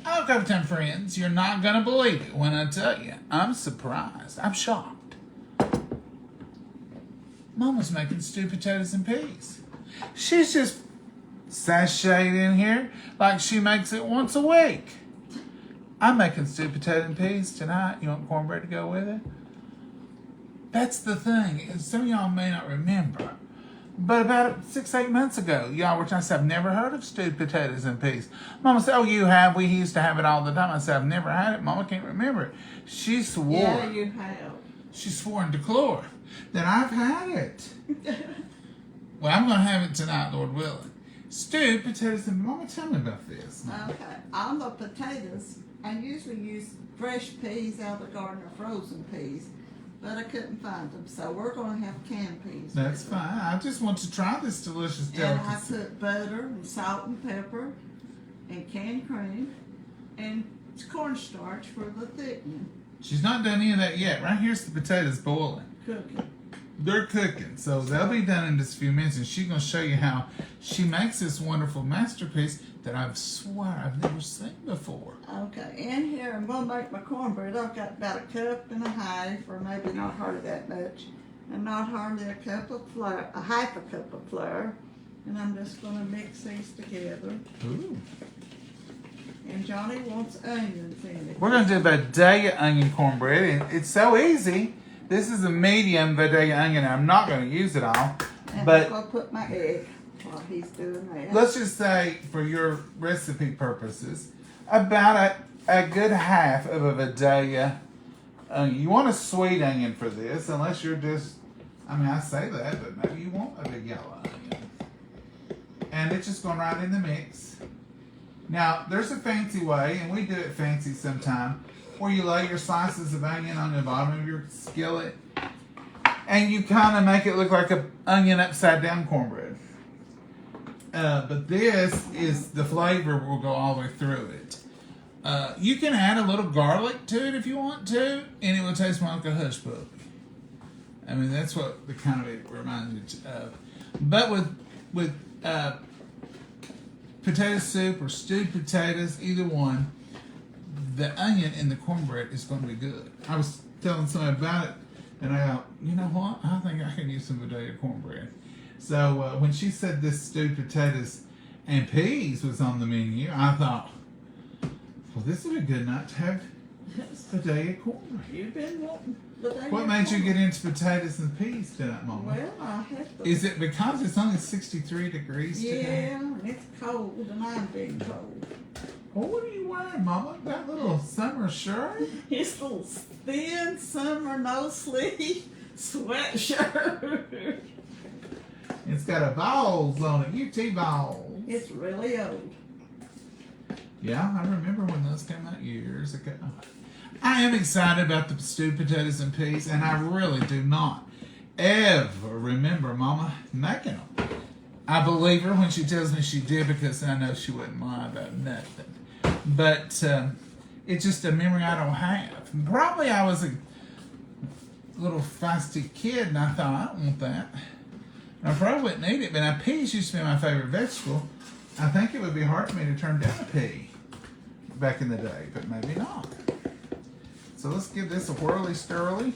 Okay, 10 friends, you're not going to believe it when I tell you. I'm surprised. I'm shocked. Mama's making stewed potatoes and peas. She's just sashayed in here like she makes it once a week. I'm making stewed potato and peas tonight. You want cornbread to go with it? That's the thing. Some of y'all may not remember. But about 6-8 months ago, y'all were trying to say, I've never heard of stewed potatoes and peas. Mama said, oh, you have? We used to have it all the time. I said, I've never had it. Mama can't remember it. She swore. Yeah, you have. She swore in declare that I've had it. Well, I'm going to have it tonight, Lord willing. Stewed potatoes and... Mama, tell me about this. Okay. On the potatoes, I usually use fresh peas out of the garden or frozen peas. But I couldn't find them, so we're going to have canned peas. That's fine. I just want to try this delicious delicacy. And I put butter and salt and pepper and canned cream and cornstarch for the thickening. She's not done any of that yet. Right here's the potatoes boiling. Cooking. They're cooking, so they'll be done in just a few minutes, and she's going to show you how she makes this wonderful masterpiece that I swear I've never seen before. Okay, in here I'm going to make my cornbread. I've got about a cup and a half, or maybe not hardly that much, and not hardly a cup of flour, a half a cup of flour, and I'm just going to mix these together. Ooh. And Johnny wants onions in it. We're going to do Vidalia onion cornbread, and it's so easy. This is a medium Vidalia onion. I'm not going to use it all, and but I'm going to put my egg while he's doing that. Let's just say, for your recipe purposes, about a good half of a Vidalia onion. You want a sweet onion for this, unless you're just, I mean, I say that, but maybe you want a big yellow onion. And it's just going right in the mix. Now, there's a fancy way, and we do it fancy sometime, where you lay your slices of onion on the bottom of your skillet, and you kind of make it look like an onion upside down cornbread. But this is the flavor will go all the way through it. You can add a little garlic to it if you want to, and it will taste more like a hush puppy. I mean, that's what the kind of it reminds you of. But with potato soup or stewed potatoes, either one, the onion in the cornbread is going to be good. I was telling somebody about it, and I go, you know what? I think I can use some Vidalia cornbread. So when she said this stewed potatoes and peas was on the menu, I thought, well, this would be a good night to have Vidalia cornbread. You've been wanting Vidalia What made you cornbread. get into potatoes and peas tonight, Mama? Well, I have to. Is it because it's only 63 degrees today? Yeah, and it's cold, and I'm being cold. Well, what are you wearing, Mama? That little summer shirt? It's a little thin summer no sleeve sweatshirt. It's got a balls on it, UT balls. It's really old. Yeah, I remember when those came out years ago. I am excited about the stewed potatoes and peas, and I really do not ever remember Mama making them. I believe her when she tells me she did, because I know she wouldn't lie about nothing. But it's just a memory I don't have. Probably I was a little feisty kid, and I thought, I don't want that. I probably wouldn't eat it, but now peas used to be my favorite vegetable. I think it would be hard for me to turn down a pea back in the day, but maybe not. So let's give this a whirly stirly.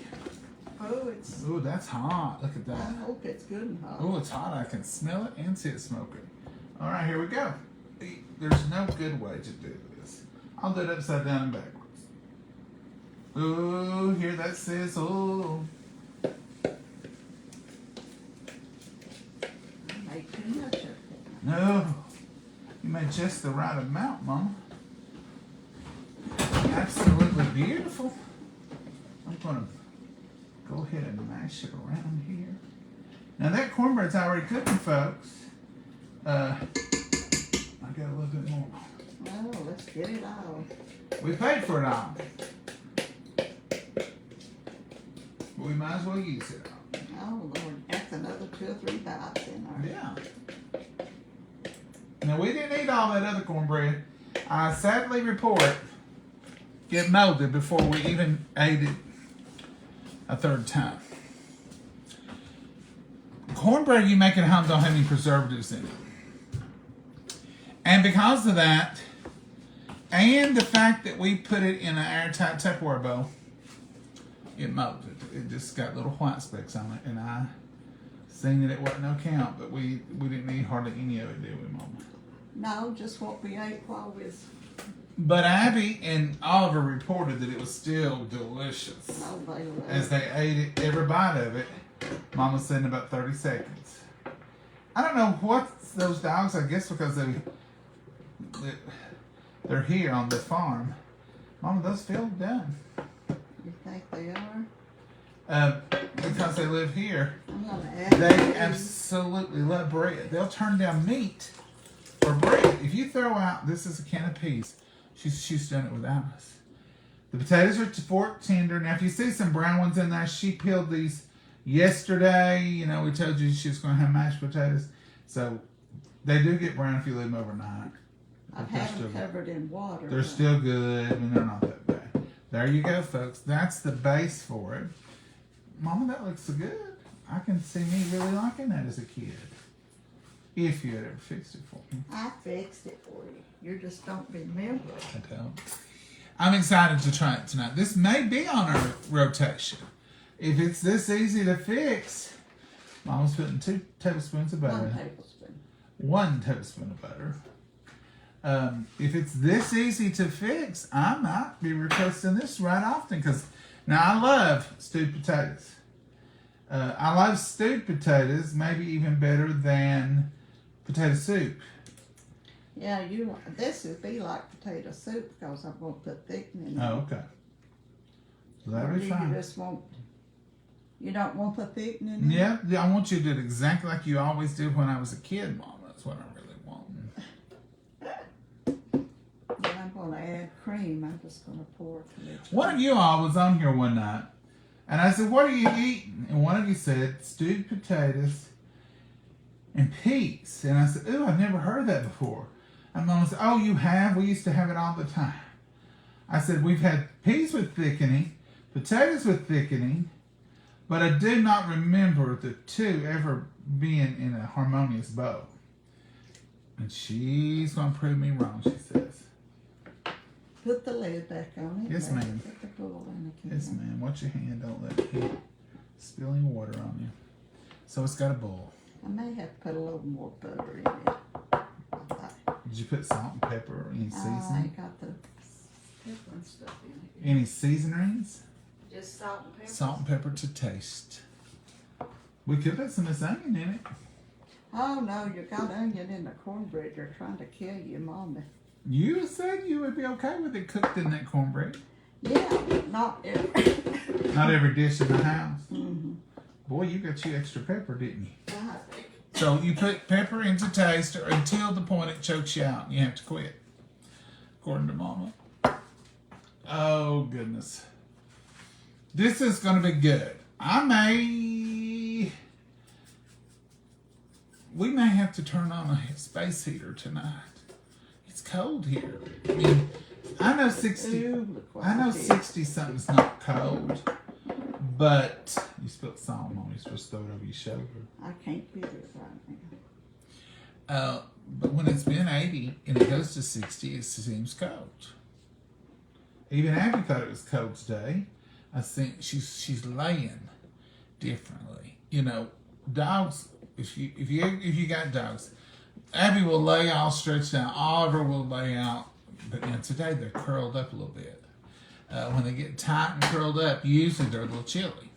Oh, it's. Ooh, that's hot. Look at I that. hope it's good and hot. Oh, it's hot. I can smell it and see it smoking. All right, here we go. There's no good way to do this. I'll do it upside down and backwards. Ooh, hear that sizzle. I made too much of it. No, you made just the right amount, Mama. Absolutely beautiful. I'm going to go ahead and mash it around here. Now that cornbread's already cooking, folks. I got a little bit more. Oh, let's get it all. We paid for it all. We might as well use it all. Oh, Lord, that's another 2 or 3 bites in there. Yeah. Now we didn't eat all that other cornbread. I sadly report it molded before we even ate it a third time. Cornbread you make at home don't have any preservatives in it. And because of that, And the fact that we put it in an airtight Tupperware bowl, it molded. It just got little white specks on it, and I seen that it wasn't no count, but we didn't eat hardly any of it, did we, Mama? No, just what we ate while we was. But Abby and Oliver reported that it was still delicious. Oh, they loved As they ate it, every bite of it, Mama said in about 30 seconds. I don't know what's those dogs, I guess because they're here on the farm. Mama, those feel done. You think they are? Because they live here. I'm gonna add They these. absolutely love bread. They'll turn down meat for bread. If you throw out, this is a can of peas. She's done it without us. The potatoes are fork tender. Now, if you see some brown ones in there, she peeled these yesterday. You know, we told you she was going to have mashed potatoes. So, they do get brown if you leave them overnight. I've They're had them still- covered in water. They're still good, and they're not that bad. There you go, folks. That's the base for it. Mama, that looks so good. I can see me really liking that as a kid. If you had ever fixed it for me. I fixed it for you. You just don't remember. I don't. I'm excited to try it tonight. This may be on our rotation. If it's this easy to fix, Mama's putting 2 tablespoons of butter 1 in. tablespoon. 1 tablespoon of butter. If it's this easy to fix, I might be requesting this right often because now I love stewed potatoes. I love stewed potatoes maybe even better than potato soup. Yeah, this would be like potato soup because I won't put thickening in it. Oh, okay. So that'll Or be do fine. You just won't. You don't want to put thickening in it? Yeah, I want you to do it exactly like you always did when I was a kid, Mom. That's what I really want. Yeah, I'm going to add cream. I'm just going to pour it to it. One of you all was on here one night, and I said, "What are you eating?" And one of you said, "Stewed potatoes and peas." And I said, "Ooh, I've never heard that before." And Mom said, "Oh, you have? We used to have it all the time." I said, "We've had peas with thickening, potatoes with thickening, but I do not remember the two ever being in a harmonious bowl." And she's going to prove me wrong, she says. Put the lid back on it. Yes, Maybe ma'am. Put the bowl in the Yes, ma'am. Watch your hand. Don't let it spill any water on you. So it's got a bowl. I may have to put a little more butter in it. Did you put salt and pepper or any I seasoning? ain't got the pepper and stuff in it. Any seasonings? Just salt and pepper. Salt and pepper to taste. We could put some of this onion in it. Oh no, you got onion in the cornbread. They're trying to kill you, Mama. You said you would be okay with it cooked in that cornbread. Yeah, not every. Not every dish in the house. Mm-hmm. Boy, you got you extra pepper, didn't you? I think. So you put pepper into taste or until the point it chokes you out and you have to quit. According to Mama. Oh, goodness. This is going to be good. We may have to turn on a space heater tonight. It's cold here. I mean, I know 60. Ooh, look what I know did. 60 something's not cold, but you spilled salt on me. You're supposed to throw it over your shoulder. I can't get it right now. But when it's been 80 and it goes to 60, it seems cold. Even Abby thought it was cold today. I think she's laying differently. You know, dogs. If you got dogs, Abby will lay all stretched out. Oliver will lay out, but you know, today they're curled up a little bit. When they get tight and curled up, usually they're a little chilly.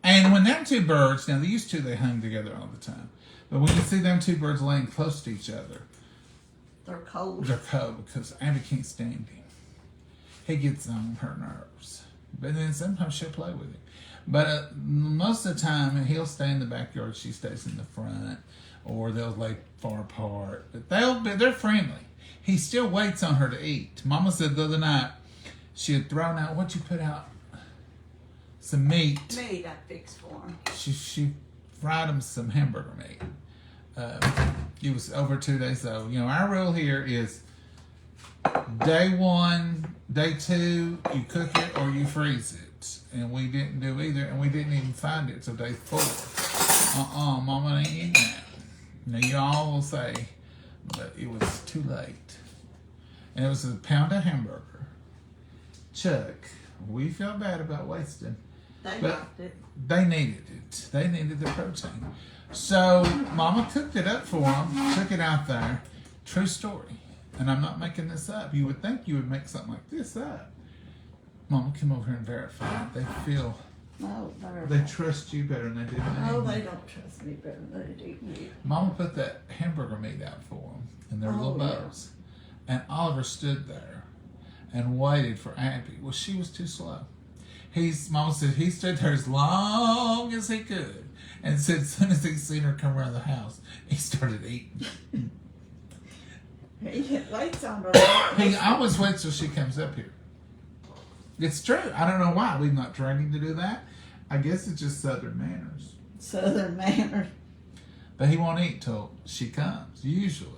And when them two birds, now these two they hung together all the time, but when you see them two birds laying close to each other, They're cold. they're cold because Abby can't stand him. He gets on her nerves, but then sometimes she'll play with him. But most of the time, he'll stay in the backyard. She stays in the front, or they'll lay far apart. But they're friendly. He still waits on her to eat. Mama said the other night she had thrown out. What'd you put out? Some meat. Meat I fixed for him. She fried him some hamburger meat. It was over 2 days old. You know, our rule here is day 1, day 2, you cook it or you freeze it. And we didn't do either, and we didn't even find it till day 4. Mama ain't eating that. Now you all will say, but it was too late. and it was a pound of hamburger. Chuck, we felt bad about wasting. They But liked it. they needed it. They needed the protein. So Mama cooked it up for them, took it out there. True story. And I'm not making this up. You would think you would make something like this up. Mama, come over here and verify it. They feel, No, they trust you better than they do me. No, they don't trust me better than they do you. Mama put that hamburger meat out for them in their little yeah. bows. And Oliver stood there and waited for Abby. Well, she was too slow. Mama said he stood there as long as he could, and said as soon as he seen her come around the house, he started eating. He waits on her. He always waits till she comes up here. It's true. I don't know why. We've not trained him to do that. I guess it's just Southern manners. Southern manners. But he won't eat till she comes, usually.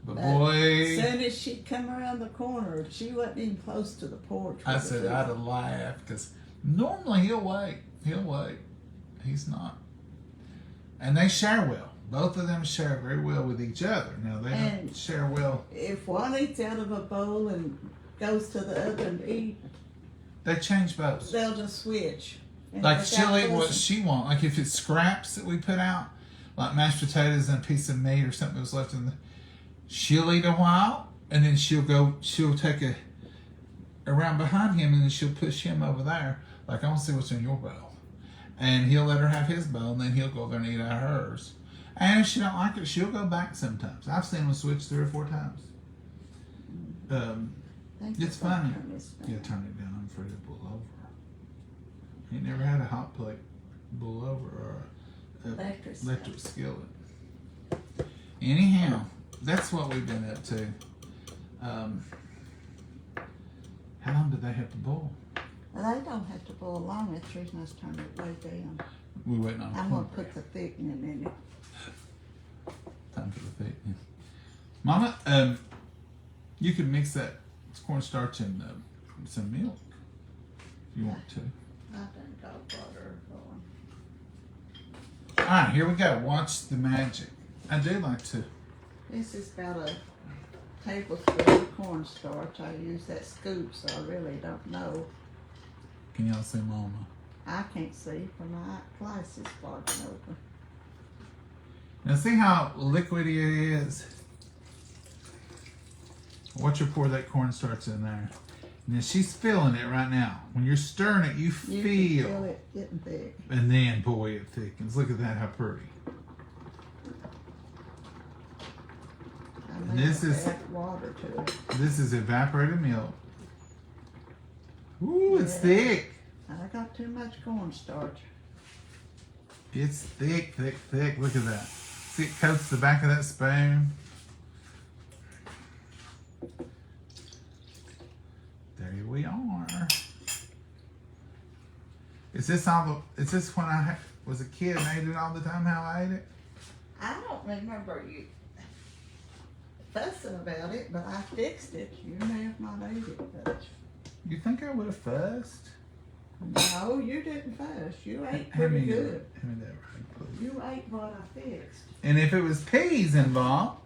But boy, As soon as she come around the corner, she wasn't even close to the porch. I said I'd have laughed because normally he'll wait. He'll wait. He's not. And they share well. Both of them share very well with each other. Now they don't share well. If one eats out of a bowl and goes to the other and eat, They change bowls. they'll just switch. And Like without she'll eat what forcing- she wants. Like if it's scraps that we put out, like mashed potatoes and a piece of meat or something that was left in the, she'll eat a while and then she'll take a around behind him and then she'll push him over there. Like, I want to see what's in your bowl. And he'll let her have his bowl and then he'll go over and eat out of hers. And if she don't like it, she'll go back sometimes. I've seen them switch 3 or 4 times. It's funny. Yeah, turn it down. I'm afraid it will over. You never had a hot plate boil over or a electric skillet. Anyhow, that's what we've been up to. How long do they have to boil? Well, they don't have to boil long. That's the reason I was turning it way down. We're waiting on I'm going to cornbread. put the thickening in it. Time for the thickening. Mama, you could mix that cornstarch and some milk if you want to. I done got butter going. All right, here we go. Watch the magic. I do like to. This has got a tablespoon of cornstarch. I use that scoop, so I really don't know. Can y'all see Mama? I can't see for my glasses fogging over. Now see how liquidy it is? Watch her pour that cornstarch in there. Now she's feeling it right now. When you're stirring it, you You can feel it getting thick. And then, boy, it thickens. Look at that, how pretty. I And this may is- add water to it. This is evaporated milk. Ooh, it's Yeah. thick. I got too much cornstarch. It's thick, thick, thick. Look at that. See, it coats the back of that spoon. There we are. Is this when I was a kid and ate it all the time, how I ate it? I don't remember you fussing about it, but I fixed it. You may have not ate it much. You think I would have fussed? No, you didn't fuss. You ate Hand pretty me good. that. Hand me that right, please. You ate what I fixed. And if it was peas involved,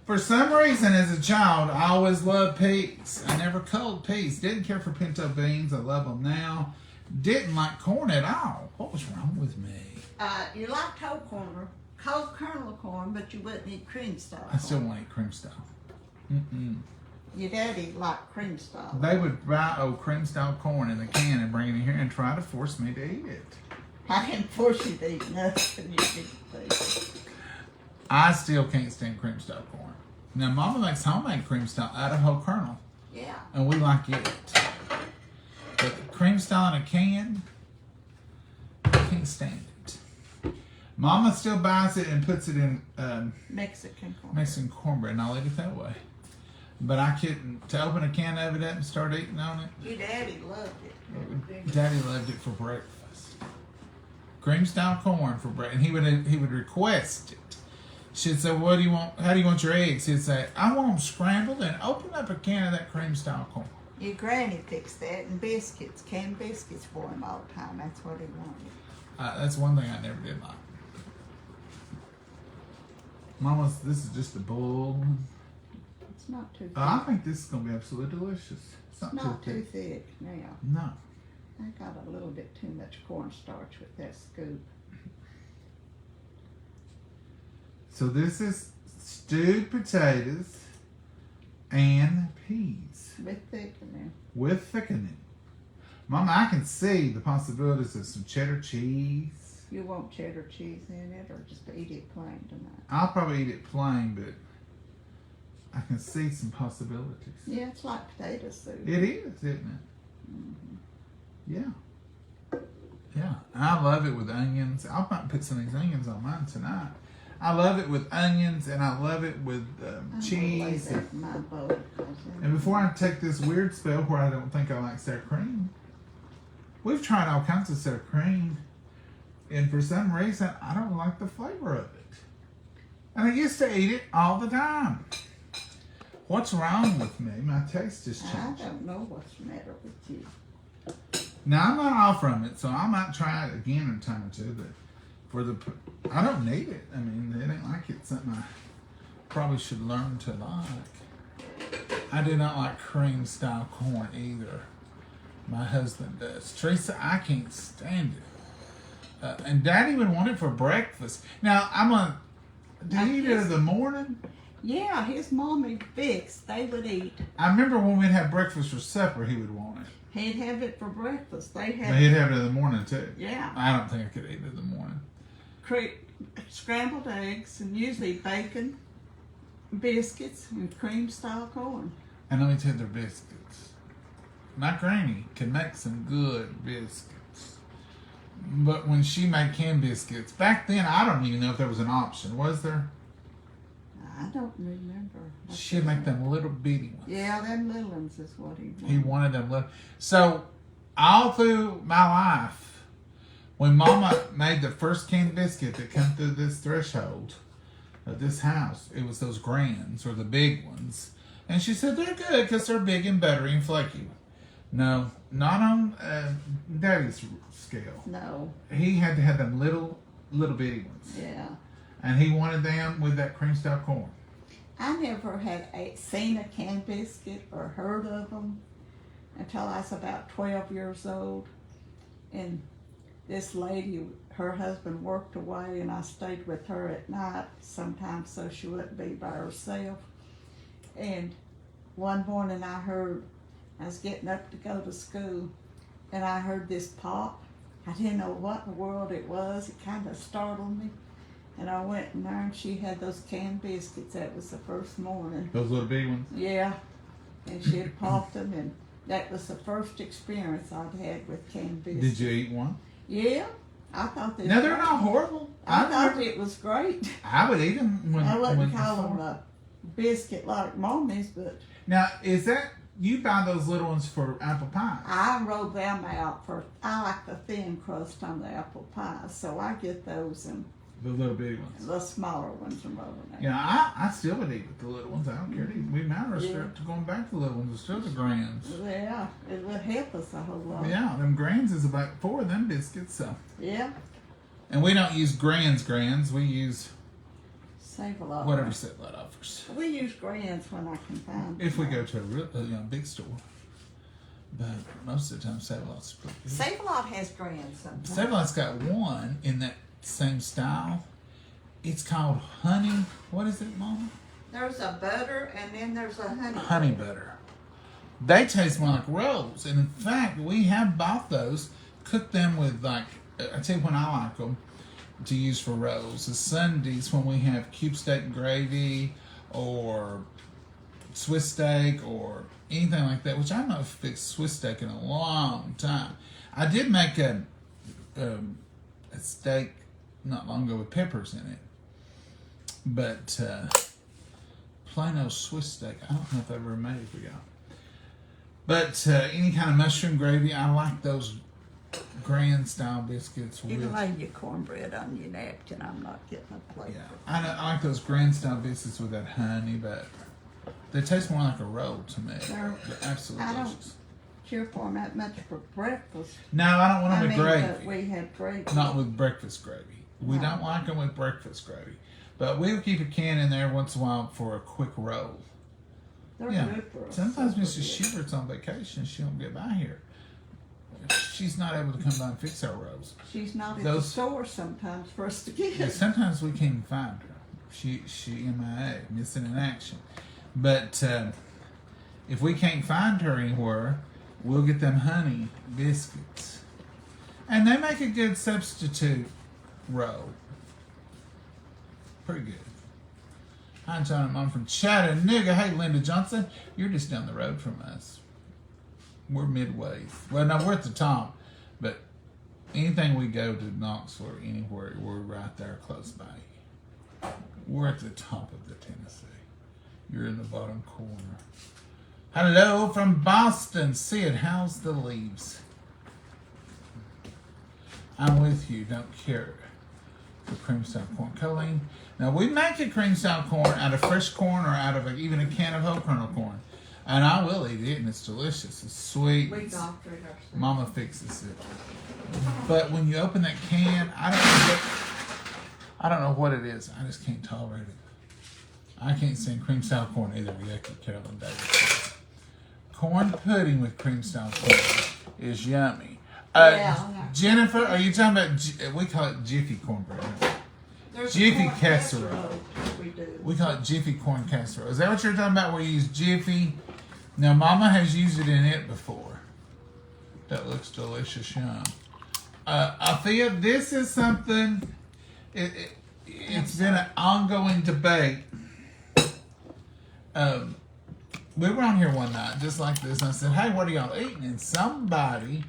for some reason as a child, I always loved peas. I never culled peas. Didn't care for pinto beans. I love them now. Didn't like corn at all. What was wrong with me? You liked whole kernel of corn, but you wouldn't eat cream style. I still corn. want to eat cream style. Mm-mm. Your daddy liked cream style. They would buy old cream style corn in a can and bring it in here and try to force me to eat it. I didn't force you to eat nothing. You didn't think. I still can't stand cream style corn. Now, Mama makes homemade cream style out of whole kernel, Yeah. and we like it. But the cream style in a can, I can't stand it. Mama still buys it and puts it in Mexican corn. Mexican cornbread, and I'll eat it that way. But I couldn't, to open a can of it up and start eating on it, Your daddy loved it. Daddy loved it for breakfast. Cream style corn for breakfast. And he would request it. She'd say, "What do you want? How do you want your eggs?" He'd say, "I want them scrambled and open up a can of that cream style corn." Your granny fixed that, and biscuits, canned biscuits for him all the time. That's what he wanted. That's one thing I never did like. Mama's, this is just a bowl. It's not too thick. I think this is going to be absolutely delicious. It's Not too thick now. No. I got a little bit too much cornstarch with that scoop. So this is stewed potatoes and peas With thickening. with thickening. Mama, I can see the possibilities of some cheddar cheese. You want cheddar cheese in it, or just eat it plain tonight? I'll probably eat it plain, but I can see some possibilities. Yeah, it's like potato soup. It is, isn't it? Mhm. Yeah. Yeah. I love it with onions. I'll might put some of these onions on mine tonight. I love it with onions, and I love it with cheese. I'm gonna lay that in my bowl, And before I take this weird spell where I don't think I like sour cream, we've tried all kinds of sour cream, and for some reason, I don't like the flavor of it. And I used to eat it all the time. What's wrong with me? My taste has I changed. don't know what's the matter with you. Now, I'm not off from it, so I might try it again in a time or two, but I don't need it. I mean, it ain't like it's something I probably should learn to like. I do not like cream style corn either. My husband does. Teresa, I can't stand it. And Daddy would want it for breakfast. Now, do you eat it in the morning? Yeah, his mommy Fix, they would eat. I remember when we'd have breakfast or supper, he would want it. He'd have it for breakfast. They But had, he'd have it in the morning too. yeah, I don't think I could eat it in the morning. scrambled eggs and usually bacon, biscuits, and cream style corn. And let me tell you, their biscuits. My granny can make some good biscuits. But when she made canned biscuits, back then, I don't even know if there was an option. Was there? I don't remember. She'd make them little bitty ones. Yeah, them little ones is what he wanted. He wanted them little. So, all through my life, when Mama made the first canned biscuit that come through this threshold of this house, it was those grands, or the big ones. And she said, they're good because they're big and buttery and flaky. No, not on Daddy's scale. No, He had to have them little bitty ones. yeah. And he wanted them with that cream style corn. I never had seen a canned biscuit or heard of them until I was about 12 years old. And this lady, her husband worked away, and I stayed with her at night sometimes so she wouldn't be by herself. And one morning I was getting up to go to school, and I heard this pop. I didn't know what in the world it was. It kind of startled me. And I went in there, and she had those canned biscuits. That was the first morning. Those little big ones? Yeah. And she had popped them, and that was the first experience I'd had with canned biscuits. Did you eat one? Yeah. I thought they No, they're not horrible. I thought it was great. I would eat them when I wouldn't call before. them a biscuit like Mommy's, but Now, is that, you buy those little ones for apple pie? I roll them out I like the thin crust on the apple pie, so I get those and The little bitty ones. the smaller ones and roll them out. Yeah, I still would eat with the little ones. I don't care. We might are Yeah. to going back to the little ones. It's still the grands. Yeah, it would help us a whole lot. Yeah, them grands is about 4 of them biscuits. So, Yeah, and we don't use grands. We use save a lot. whatever Set-Lot offers. We use grands when I can find them. If we go to a real, big store. But most of the time, Save-A-Lot's pretty good. Save a Lot has grands sometimes. Save-A-Lot's got one in that same style. It's called honey. What is it, Mama? There's a butter and then there's a honey. Honey butter. They taste more like rolls. And in fact, we have bought those, cooked them with I tell you when I like them to use for rolls is Sundays when we have cube steak and gravy or Swiss steak or anything like that, which I haven't fixed Swiss steak in a long time. I did make a steak not long ago with peppers in it. But plain old Swiss steak, I don't know if I've ever made it for y'all. But any kind of mushroom gravy, I like those grand style biscuits You with. can lay your cornbread on your napkin. I'm not getting a plate. Yeah, I like those grand style biscuits with that honey, but they taste more like a roll to me. They're absolutely I don't delicious. care for them that much for breakfast. No, I don't want them with but gravy. we had gravy. Not with breakfast gravy. We No. don't like them with breakfast gravy. But we'll keep a can in there once in a while for a quick roll. They're Yeah. good for us. Sometimes Super Mrs. good. Schubert's on vacation. She don't get by here. She's not able to come by and fix our roads. She's not at the Those- store sometimes for us to get. Yeah, sometimes we can't even find her. She MIA, missing in action. But if we can't find her anywhere, we'll get them honey biscuits, and they make a good substitute roll. Pretty good. Hi, John and Mom from Chattanooga. Hey, Linda Johnson, you're just down the road from us. We're midway. Well, no, we're at the top, but anything we go to Knoxville or anywhere, we're right there close by. We're at the top of the Tennessee. You're in the bottom corner. Hello from Boston. Sid, how's the leaves? I'm with you. Don't care for cream style corn. Colleen, now we make a cream style corn out of fresh corn or out of even a can of whole kernel corn. And I will eat it, and it's delicious. It's sweet. We doctored ourselves. Mama fixes it. But when you open that can, I don't know what it is. I just can't tolerate it. I can't stand cream style corn either. Yucky, Carolyn Davis. Corn pudding with cream style corn is yummy. Yeah. Jennifer, are you talking about? We call it Jiffy cornbread. There's Jiffy a corn casserole. We do. We call it Jiffy corn casserole. Is that what you're talking about? Where you use Jiffy? Now, Mama has used it in it before. That looks delicious, yum. Althea, this is something. It's been an ongoing debate. We were on here one night, just like this, and I said, "Hey, what are y'all eating?" And somebody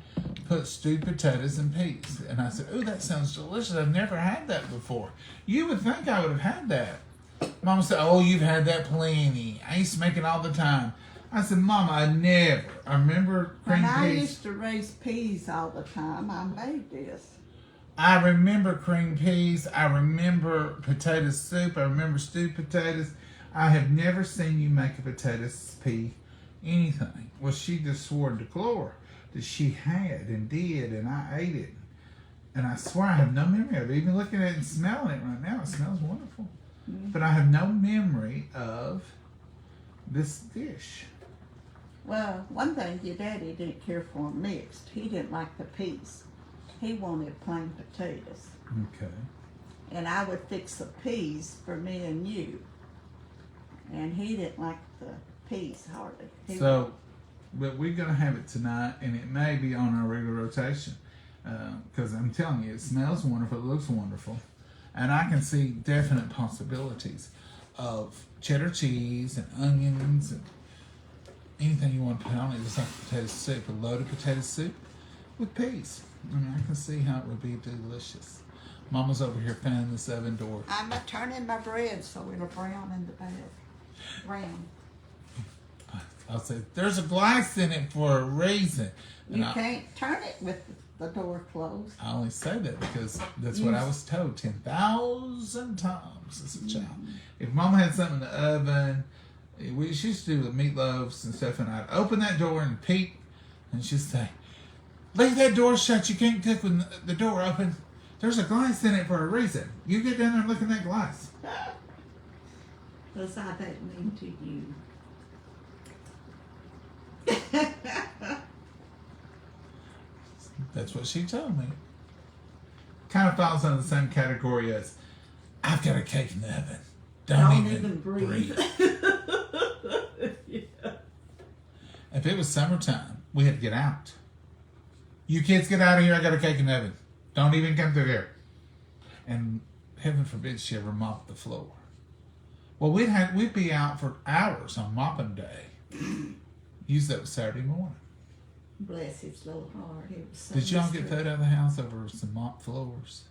put stewed potatoes and peas, and I said, "Ooh, that sounds delicious. I've never had that before." You would think I would have had that. Mama said, "Oh, you've had that plenty. I used to make it all the time." I said, "Mama, I never." I remember cream When I peas. used to raise peas all the time, I made this. I remember cream peas. I remember potato soup. I remember stewed potatoes. I have never seen you make a potato pea anything. Well, she just swore to glory that she had and did, and I ate it. And I swear I have no memory of it. Even looking at it and smelling it right now, it smells wonderful. Mm-hmm. But I have no memory of this dish. Well, one thing your daddy didn't care for mixed. He didn't like the peas. He wanted plain potatoes. Okay. And I would fix the peas for me and you. And he didn't like the peas hardly. So, but we're going to have it tonight, and it may be on our regular rotation. Because I'm telling you, it smells wonderful, it looks wonderful. And I can see definite possibilities of cheddar cheese and onions and anything you want to put on it. Just like potato soup, a loaded potato soup with peas. I mean, I can see how it would be delicious. Mama's over here fanning this oven door. I'm turning my bread so it'll brown in the bag. Brown. I'll say, there's a glass in it for a reason. And You can't turn it with the door closed. I only say that because that's what I was told 10,000 times as a child. If Mama had something in the oven, she used to do the meatloaves and stuff, and I'd open that door and peek, and she'd say, "Leave that door shut. You can't cook with the door open. There's a glass in it for a reason. You get down there and look in that glass." Does that mean to you? That's what she told me. Kind of falls under the same category as, "I've got a cake in the oven. Don't even breathe." Yeah. If it was summertime, we had to get out. "You kids get out of here. I got a cake in the oven. Don't even come through here." And heaven forbid she ever mopped the floor. Well, we'd be out for hours on mopping day. Use that Saturday morning. Bless his little heart. He was so Did y'all get miserable. thrown out of the house over some mop floors?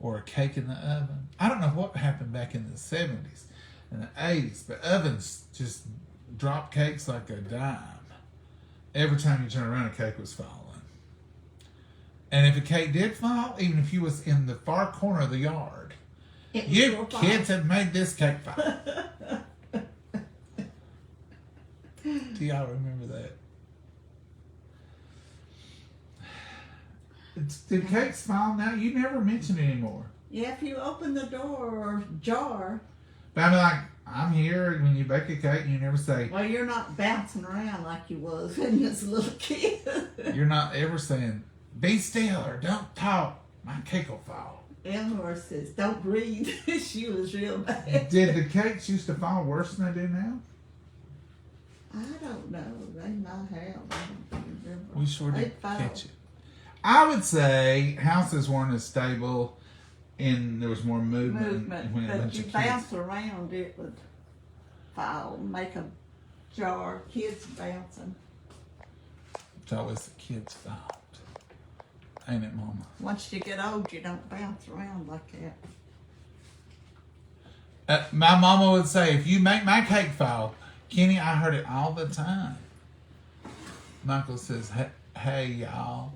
Or a cake in the oven? I don't know what happened back in the 70s and the 80s, but ovens just dropped cakes like a dime. Every time you turn around, a cake was falling. And if a cake did fall, even if you was in the far corner of the yard, It was you your fault. kids have made this cake fall. Do y'all remember that? Did cakes fall now? You never mention it anymore. Yeah, if you open the door or jar, But I'm like, I'm here when you bake a cake and you never say, Well, you're not bouncing around like you was when you was a little kid. you're not ever saying, be still or don't talk. My cake will fall. Eleanor says, don't breathe. She was real bad. Did the cakes used to fall worse than they do now? I don't know. They might have. I don't remember. We sure They did fall. catch it. I would say houses weren't as stable and there was more movement. When a But bunch you of bounce kids. around, it would fall, make a jar. Kids bouncing. It's always the kids' fault. Ain't it, Mama? Once you get old, you don't bounce around like that. My mama would say, if you make my cake fall, Kenny, I heard it all the time. Michael says, hey y'all.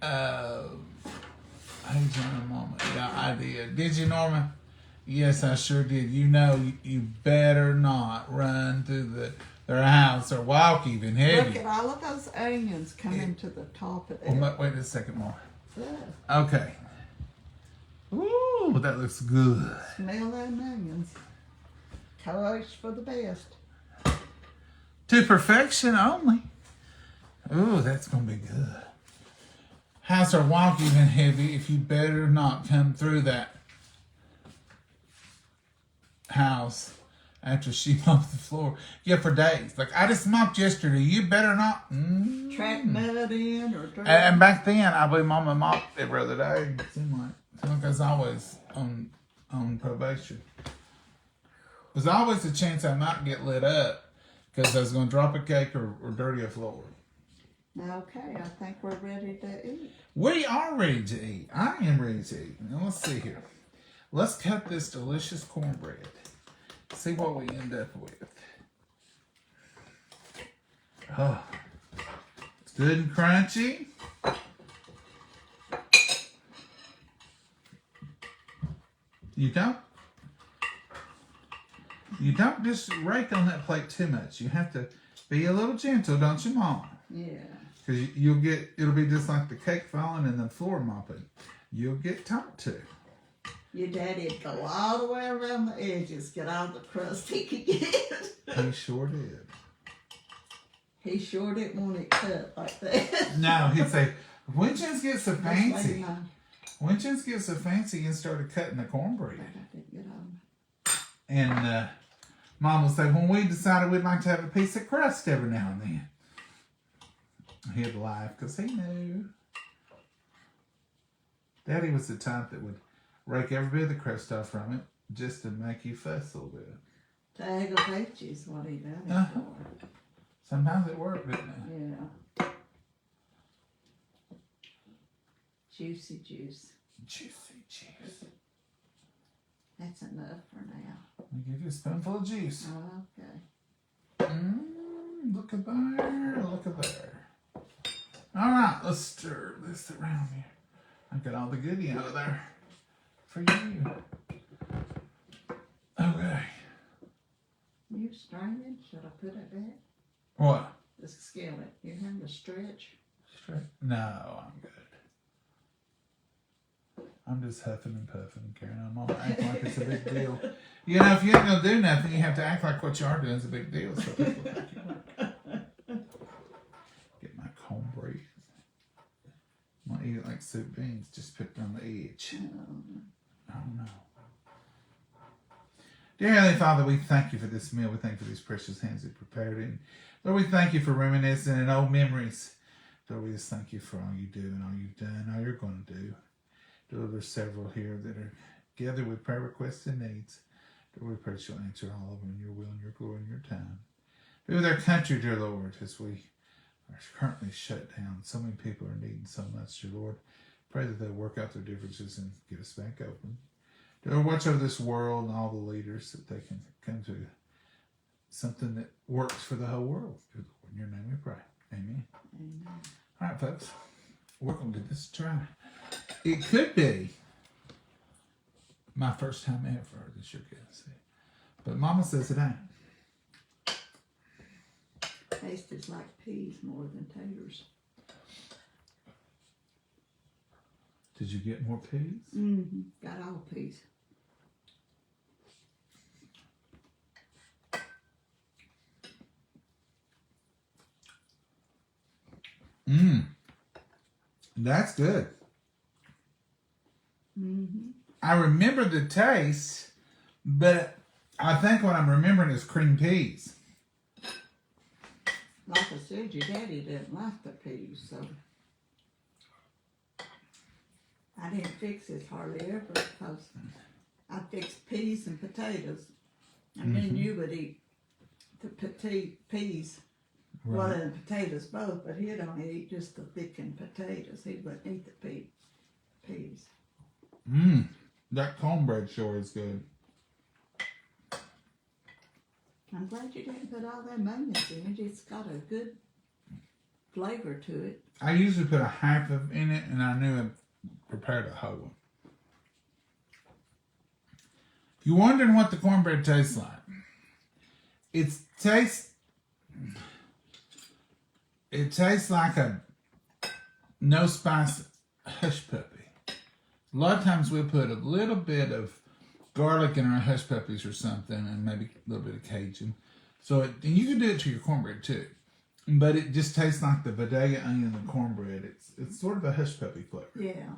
Hey, John and Mama. Yeah, I did. Did you, Norma? Yes, I sure did. You know, you better not run through their house or walk even heavy. Look at all of those onions coming to the top of it. Well, wait a second more. Yeah. Okay. Ooh, that looks good. Smell them onions. Toast for the best. To perfection only. Ooh, that's going to be good. House or walk even heavy if you better not come through that house after she mopped the floor. Yeah, for days. Like, I just mopped yesterday. You better not. Track mud in or drink. And back then, I believe Mama mopped every other day. It seemed like I was always on probation. There's always a chance I might get lit up because I was going to drop a cake or dirty a floor. Okay, I think we're ready to eat. We are ready to eat. I am ready to eat. Now let's see here. Let's cut this delicious cornbread. See what we end up with. Oh, it's good and crunchy. You don't just rake on that plate too much. You have to be a little gentle, don't you, Mama? Yeah. Because it'll be just like the cake falling and the floor mopping. You'll get talked to. Your daddy'd go all the way around the edges, get all the crust he could get. He sure did. He sure didn't want it cut like that. No, he'd say, Winchins get so Just fancy. like mine. Winchins get so fancy and started cutting the cornbread. But I didn't get on. And Mom would say, when we decided we'd like to have a piece of crust every now and then. He'd laugh because he knew. Daddy was the type that would rake every bit of the crust off from it just to make you fuss a little bit. To aggravate you is what he done it Uh-huh. for. Sometimes it worked, didn't it? Yeah. Juicy juice. Juicy juice. That's enough for now. I'll give you a spoonful of juice. Okay. Look at there. Look at there. All right, let's stir this around here. I've got all the goodie out of there for you. Okay. You straining? Should I put it back? What? The skillet. You having to stretch? Straight? No, I'm good. I'm just huffing and puffing and carrying on. Mama acting like it's a big deal. You know, if you ain't gonna do nothing, you have to act like what you are doing is a big deal. So people think you are. Get my cornbread. I'm gonna eat it like soup beans, just picked on the edge. Oh no. Dear Heavenly Father, we thank you for this meal. We thank you for these precious hands that prepared it. And Lord, we thank you for reminiscing and old memories. Lord, we just thank you for all you do and all you've done, all you're going to do. Lord, there's several here that are gathered with prayer requests and needs. Lord, we pray that you'll answer all of them in your will and your glory and your time. Be with our country, dear Lord, as we are currently shut down. So many people are needing so much, dear Lord. Pray that they'll work out their differences and get us back open. Dear Lord, watch over this world and all the leaders that they can come to something that works for the whole world. Dear Lord, in your name we pray. Amen. Amen. All right, folks. We're going to give this a try. It could be my first time ever that you're going to see. But Mama says it ain't. Tastes like peas more than taters. Did you get more peas? Mm-hmm. Got all peas. Mmm. That's good. Mm-hmm. I remember the taste, but I think what I'm remembering is cream peas. Like I said, your daddy didn't like the peas, so I didn't fix it hardly ever because I fixed peas and potatoes. And then you would eat the peas, well, and potatoes both, but he'd only eat just the thickened potatoes. He wouldn't eat the peas. Mmm. That cornbread sure is good. I'm glad you didn't put all them onions in it. It's got a good flavor to it. I usually put a half of in it, and I knew I prepared a whole one. If you're wondering what the cornbread tastes like, it tastes like a no spice hush puppy. A lot of times we put a little bit of garlic in our hush puppies or something, and maybe a little bit of Cajun. So, and you can do it to your cornbread too, but it just tastes like the Vidalia onion and cornbread. It's sort of a hush puppy flavor. Yeah.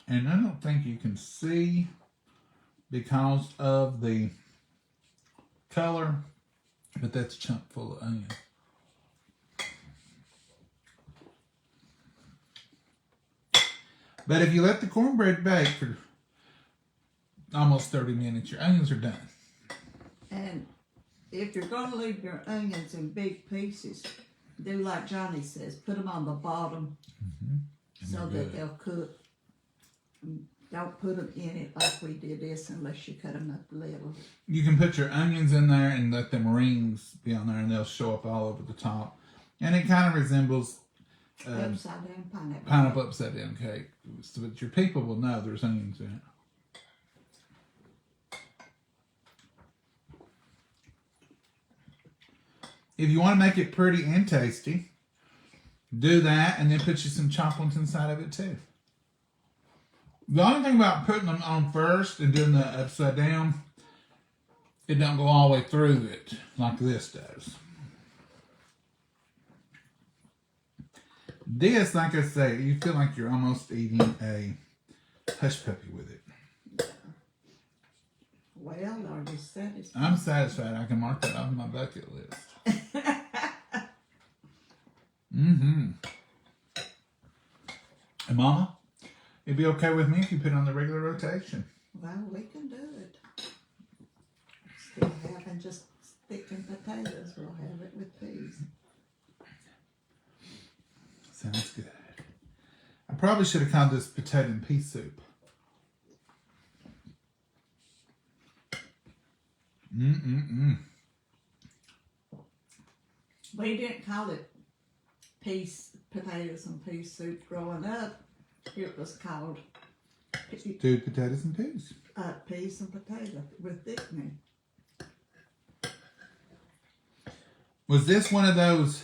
And I don't think you can see because of the color, but that's a chunk full of onion. But if you let the cornbread bake for almost 30 minutes, your onions are done. And if you're going to leave your onions in big pieces, do like Johnny says, put them on the bottom so that they'll cook. Don't put them in it like we did this unless you cut them up little. You can put your onions in there and let them rings be on there, and they'll show up all over the top. And it kind of resembles Upside down pineapple. pineapple upside down cake. So that your people will know there's onions in it. If you want to make it pretty and tasty, do that, and then put you some chopped ones inside of it too. The only thing about putting them on first and doing the upside down, it don't go all the way through it like this does. This, like I say, you feel like you're almost eating a hush puppy with it. Well, are you satisfied? I'm satisfied. I can mark that off my bucket list. And Mama, it'd be okay with me if you put it on the regular rotation. Well, we can do it. Still having just thickened potatoes. We'll have it with peas. Sounds good. I probably should have called this potato and pea soup. We didn't call it potatoes and pea soup growing up. It was called Stewed potatoes and peas. peas and potato with thickening. Was this one of those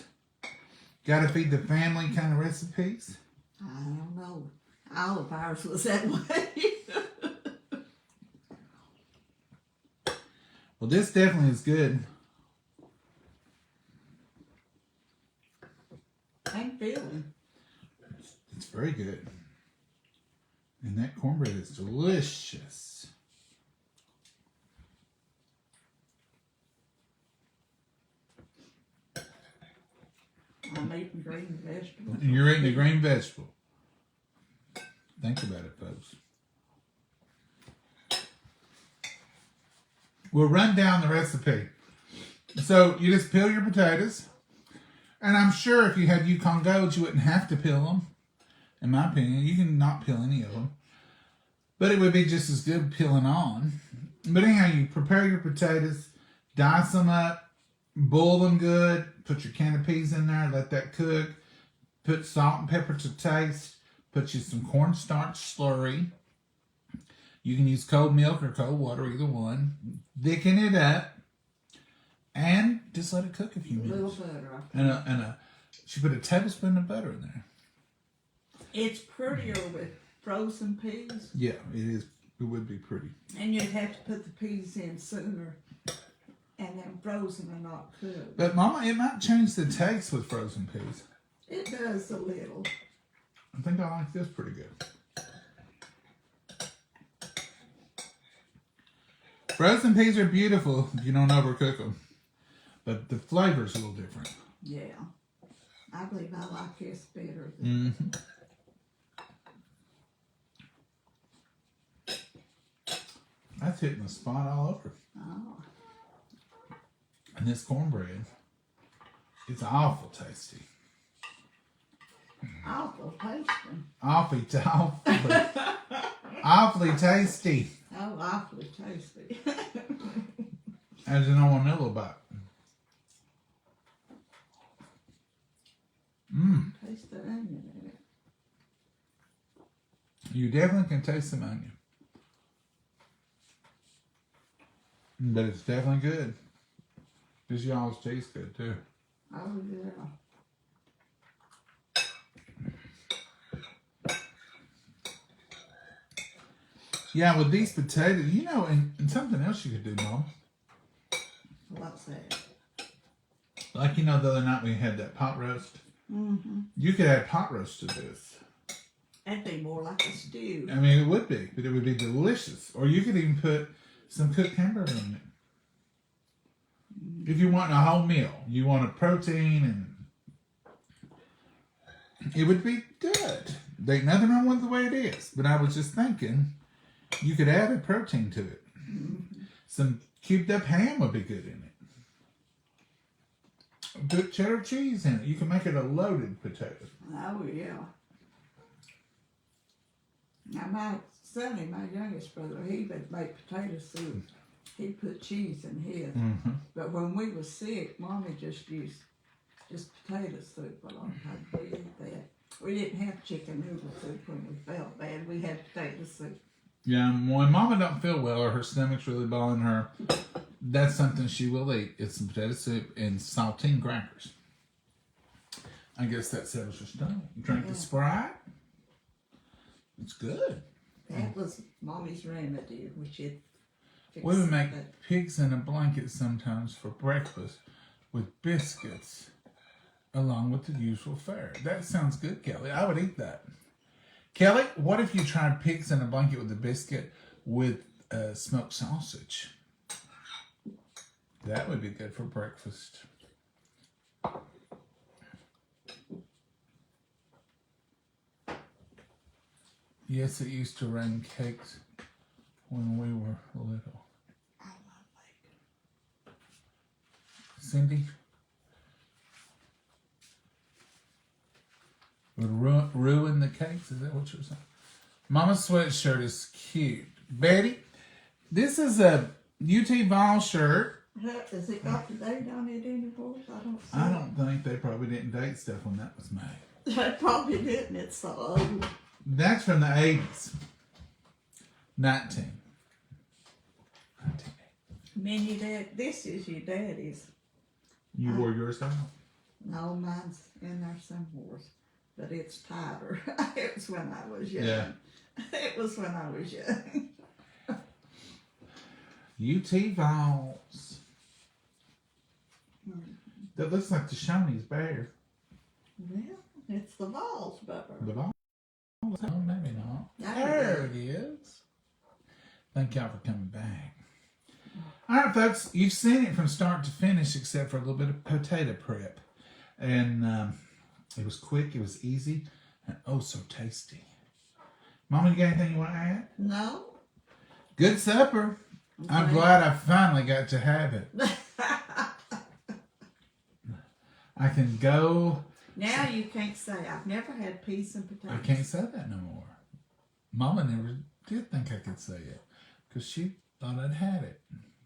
gotta feed the family kind of recipes? I don't know. All of ours was that way. Well, this definitely is good. I'm feeling. It's very good. And that cornbread is delicious. I'm eating green vegetables. And you're eating a green vegetable. Think about it, folks. We'll run down the recipe. So you just peel your potatoes. And I'm sure if you had Yukon Golds, you wouldn't have to peel them. In my opinion, you can not peel any of them. But it would be just as good peeling on. But anyhow, you prepare your potatoes, dice them up, boil them good, put your can of peas in there, let that cook, put salt and pepper to taste, put you some cornstarch slurry. You can use cold milk or cold water, either one. Thicken it up, and just let it cook a few A little minutes. butter. She put a tablespoon of butter in there. It's prettier with frozen peas, Yeah, it is. It would be pretty. and you'd have to put the peas in sooner. And then frozen and not cooked. But Mama, it might change the taste with frozen peas. It does a little. I think I like this pretty good. Frozen peas are beautiful if you don't overcook them. But the flavor's a little different. Yeah. I believe I like this better than That's hitting the spot all over. oh. And this cornbread, it's awful tasty. Awful tasty. Awfully tasty. Oh, awfully tasty. As you know, a little bit. Taste the onion in it. You definitely can taste some onion. But it's definitely good. This y'all's tastes good too. Oh, yeah. Yeah, with these potatoes, you know, and something else you could do, Mom. What's that? Like, you know, the other night we had that pot roast. Mm-hmm. You could add pot roast to this. That'd be more like a stew. I mean, it would be, but it would be delicious. Or you could even put some cooked hamburger in it. If you want a whole meal, you want a protein, and it would be good. There ain't nothing wrong with the way it is. But I was just thinking, you could add a protein to it. Some cubed up ham would be good in it. Good cheddar cheese in it. You can make it a loaded potato. Oh, yeah. Now, my Sonny, my youngest brother, he would make potato soup. He'd put cheese in his. But when we was sick, Mommy just used just potato soup a lot of times. We ate that. We didn't have chicken noodle soup when we felt bad. We had potato soup. Yeah, when Mama don't feel well or her stomach's really bothering her, that's something she will eat. It's some potato soup and saltine crackers. I guess that settles your stomach. You drink the Sprite. It's good. That was Mommy's remedy. We should fix We would make that. pigs in a blanket sometimes for breakfast with biscuits along with the usual fare. That sounds good, Kelly. I would eat that. Kelly, what if you tried pigs in a blanket with a biscuit with smoked sausage? That would be good for breakfast. Yes, it used to rain cakes when we were little. Cindy? Would ruin the cakes? Is that what you're saying? Mama's sweatshirt is cute. Betty, this is a UT Vol shirt. Has it got the date on it anymore? I don't think they probably didn't date stuff when that was made. They probably didn't. It's so old. That's from the 80s. 19. Minnie, this is your daddy's. You wore yours out? No, mine's in there somewhere, but it's tighter. It was when I was young. Yeah. It was when I was young. UT Vols. That looks like the Shoney's bear. Well, it's the Vols, Bubba. The Vols? Oh, maybe not. There There it is. Thank y'all for coming back. All right, folks, you've seen it from start to finish except for a little bit of potato prep. And it was quick, it was easy, and oh, so tasty. Mama, you got anything you want to add? No. Good supper. I'm Okay. glad I finally got to have it. I can go. Now you can't say, I've never had peas and potatoes. I can't say that no more. Mama never did think I could say it because she thought I'd had it.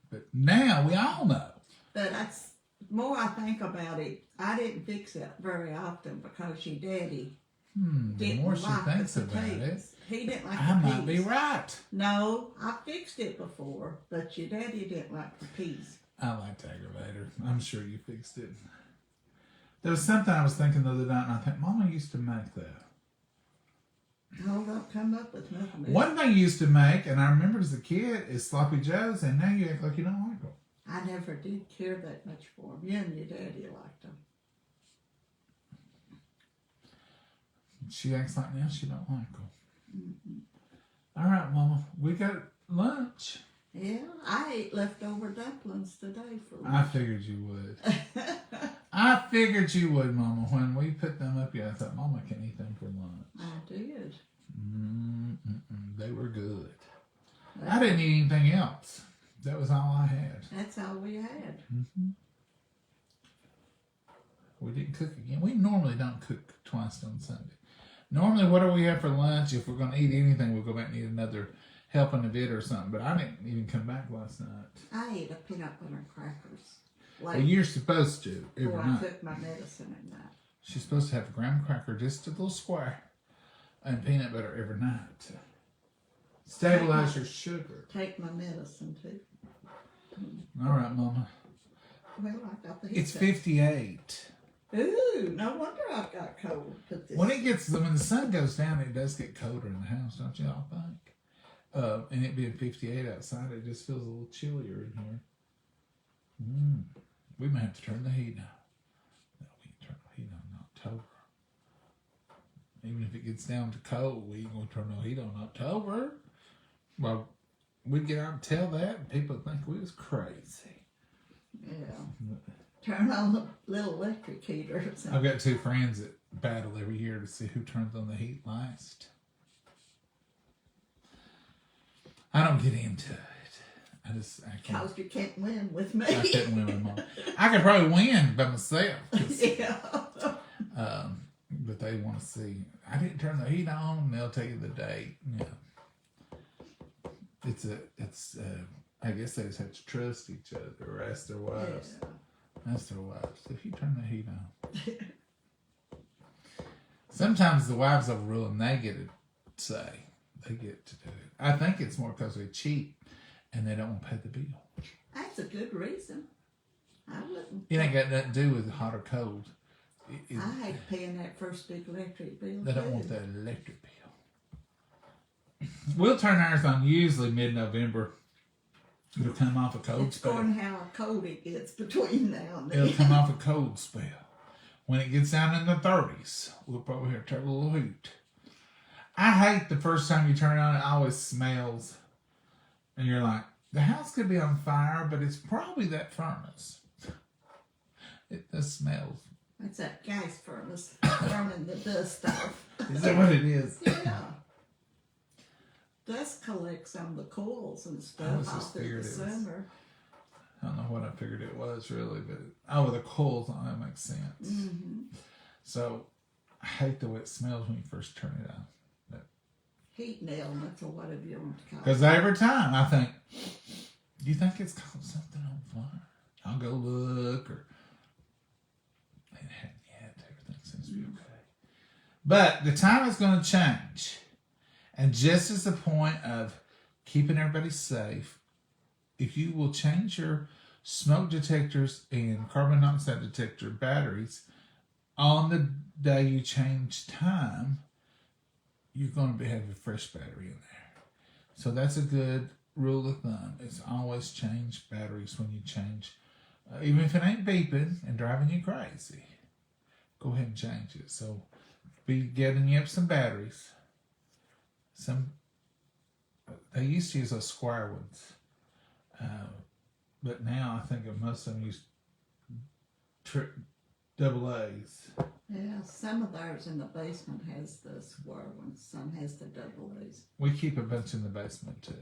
But now we all know. But that's, more I think about it, I didn't fix it very often because your daddy The didn't more she like thinks the about it, potatoes. He didn't like I the might be peas. right. No, I fixed it before, but your daddy didn't like the peas. I like to aggravate her. I'm sure you fixed it. There was something I was thinking the other night, and I think Mama used to make that. No, don't come up with nothing. One thing you used to make, and I remember as a kid, is sloppy joes, and now you act like you don't like them. I never did care that much for them. You and your daddy liked them. She acts like now she don't like them. Mm-hmm. All right, Mama, we got lunch. Yeah, I ate leftover dumplings today for I lunch. figured you would. I figured you would, Mama. When we put them up here, I thought, Mama can eat them for lunch. I did. They were good. I didn't eat anything else. That was all I had. That's all we had. We didn't cook again. We normally don't cook twice on Sunday. Normally, what do we have for lunch? If we're going to eat anything, we'll go back and eat another helping of it or something. But I didn't even come back last night. I ate a peanut butter crackers. Well, you're supposed to every before night. I took my medicine at night. She's supposed to have a graham cracker, just a little square, and peanut butter every night. Stabilize your sugar. Take my medicine too. All right, Mama. Well, I got the heat. It's 58. Ooh, no wonder I've got cold. When the sun goes down, it does get colder in the house, don't you all think? And it being 58 outside, it just feels a little chillier in here. We may have to turn the heat on. No, we can turn the heat on in October. Even if it gets down to cold, we ain't gonna turn no heat on in October. Well, we'd get out and tell that, and people would think we was crazy. Yeah. Turn on the little electric heater or something. I've got two friends that battle every year to see who turns on the heat last. I don't get into it. I can't. Because you can't win with me. I couldn't win with Mom. I could probably win by myself. Yeah. But they want to see. I didn't turn the heat on, and they'll tell you the date. Yeah. I guess they just have to trust each other or ask their wives. Yeah. Ask their wives. If you turn the heat on. Sometimes the wives overrule and they get to say. They get to do it. I think it's more because they cheat and they don't want to pay the bill. That's a good reason. I wouldn't. It ain't got nothing to do with hot or cold. I hate paying that first big electric bill. They don't want that electric bill. We'll turn ours on usually mid-November. It'll come off a cold spell. It's going how cold it gets between now and then. It'll come off a cold spell. When it gets down in the 30s, we'll probably hear a little hoot. I hate the first time you turn it on, it always smells. And you're like, the house could be on fire, but it's probably that furnace. It just smells. It's that gas furnace burning the dust off. Is that what it is? Yeah. Dust collects on the coils and stuff off through the summer. I don't know what I figured it was really, but with the coals on, that makes sense. Mm-hmm. So I hate the way it smells when you first turn it on. Heat elements or whatever you want to call it. Because every time I think, do you think it's caught something on fire? I'll go look, or it hadn't yet. Everything seems to be okay. But the time is going to change. And just as a point of keeping everybody safe, if you will change your smoke detectors and carbon monoxide detector batteries on the day you change time, you're going to have a fresh battery in there. So that's a good rule of thumb. It's always change batteries when you change. Even if it ain't beeping and driving you crazy, go ahead and change it. So be getting you up some batteries. They used to use those square ones. But now I think most of them use double A's. Yeah, some of ours in the basement has the square ones. Some has the double A's. We keep a bunch in the basement too.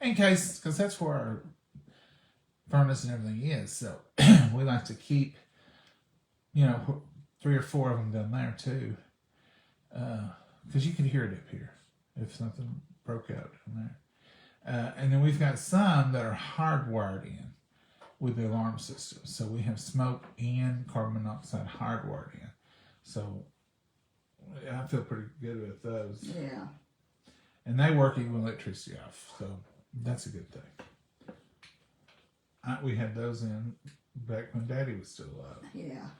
In case, because that's where our furnace and everything is. So we like to keep, 3 or 4 of them down there too. Because you can hear it up here if something broke out down there. And then we've got some that are hardwired in with the alarm system. So we have smoke and carbon monoxide hardwired in. So I feel pretty good with those. Yeah. And they work even with electricity off. So that's a good thing. We had those in back when Daddy was still alive. Yeah.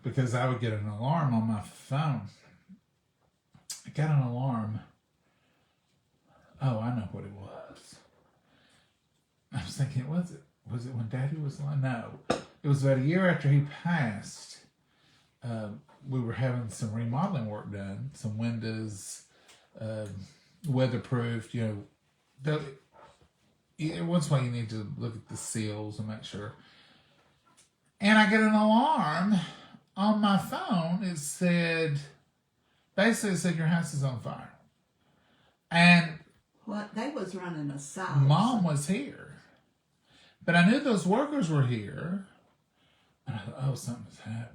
Because I would get an alarm on my phone. I got an alarm. Oh, I know what it was. I was thinking, was it when Daddy was alive? No, it was about a year after he passed. We were having some remodeling work done, some windows, weatherproofed. You know, once in a while you need to look at the seals and make sure. And I get an alarm on my phone. It said, basically, it said your house is on fire. And What? They was running a site. Mom was here. But I knew those workers were here. And I thought, oh, something's happened.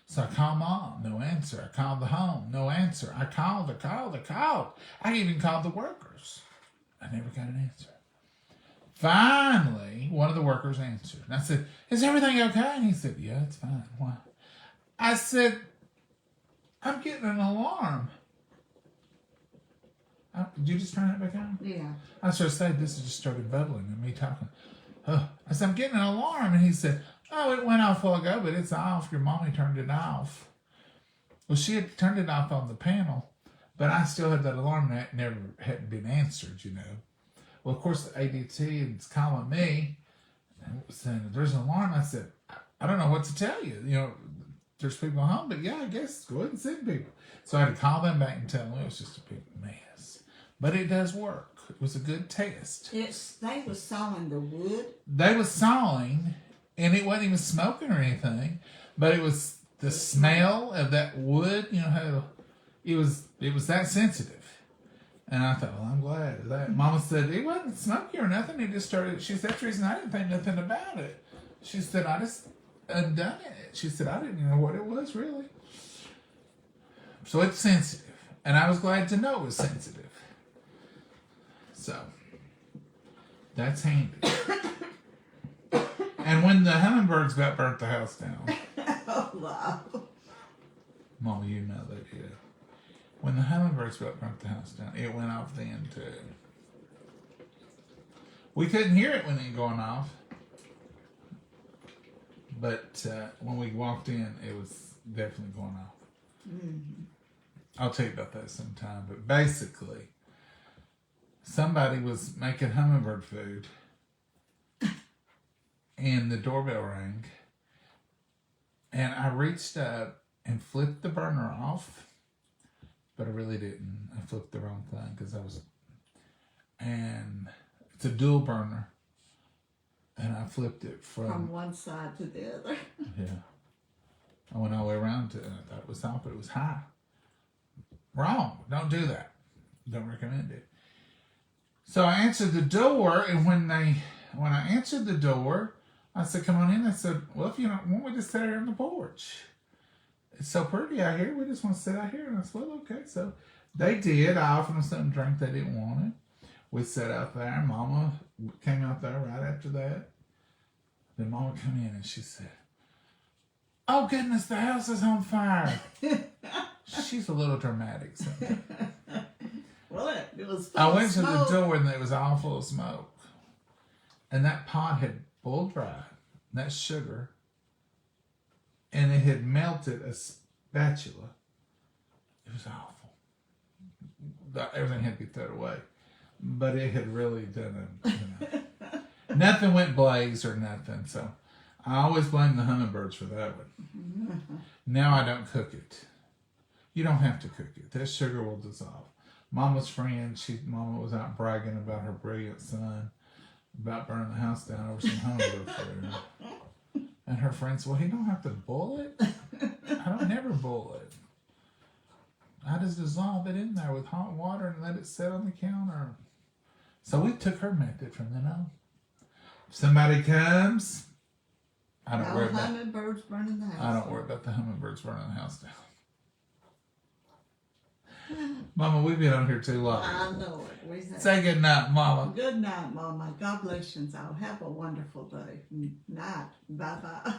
So I called Mom, no answer. I called the home, no answer. I called. I even called the workers. I never got an answer. Finally, one of the workers answered. And I said, is everything okay? And he said, yeah, it's fine. Why? I said, I'm getting an alarm. Did you just turn it back on? Yeah. I sort of said, this just started bubbling and me talking. Oh. I said, I'm getting an alarm. And he said, oh, it went off a while ago, but it's off. Your mommy turned it off. Well, she had turned it off on the panel, but I still had that alarm that never hadn't been answered, you know. Well, of course, the ADT is calling me and saying, there's an alarm. I said, I don't know what to tell you. You know, there's people home, but yeah, I guess go ahead and send people. So I had to call them back and tell them it was just a big mess. But it does work. It was a good test. They was sawing the wood. They was sawing, and it wasn't even smoking or anything, but it was the smell of that wood. You know how it was that sensitive. And I thought, well, I'm glad of that. Mama said it wasn't smoky or nothing. It just started. She said that's the reason I didn't think nothing about it. She said I just undone it. She said I didn't know what it was really. So it's sensitive, and I was glad to know it was sensitive. So that's handy. And when the hummingbirds about burnt the house down. Oh, wow. Mama, you know they did. When the hummingbirds about burnt the house down, it went off then too. We couldn't hear it when it going off. But when we walked in, it was definitely going off. Mm-hmm. I'll tell you about that sometime. But basically, somebody was making hummingbird food, and the doorbell rang, and I reached up and flipped the burner off, but I really didn't. I flipped the wrong thing because and it's a dual burner, and I flipped it from one side to the other. Yeah. I went all the way around to it, and I thought it was off, but it was high. Wrong. Don't do that. Don't recommend it. So I answered the door, and when I answered the door, I said, come on in. I said, well, if you don't want, we just sit here on the porch. It's so pretty out here. We just want to sit out here. And I said, well, okay. So they did. I offered them something to drink they didn't want it. We sat out there. Mama came out there right after that. Then Mama came in and she said, oh, goodness, the house is on fire. She's a little dramatic sometimes. Well, it was I went to the door and it was all full of smoke. And that pot had boiled dry. That sugar. And it had melted a spatula. It was awful. Everything had to be thrown away. But it had really done nothing went blaze or nothing. So I always blame the hummingbirds for that one. Now I don't cook it. You don't have to cook it. That sugar will dissolve. Mama's friend, Mama was out bragging about her brilliant son, about burning the house down over some hummingbird food. And her friend said, well, he don't have to boil it. I don't never boil it. I just dissolve it in there with hot water and let it sit on the counter. So we took her method from then on. If somebody comes, I don't worry about hummingbirds burning the house. I don't worry about the hummingbirds burning the house down. Mama, we've been on here too long. I know it. We have. Say good night, Mama. Good night, Mama. God bless you all. Have a wonderful day. Night. Bye-bye.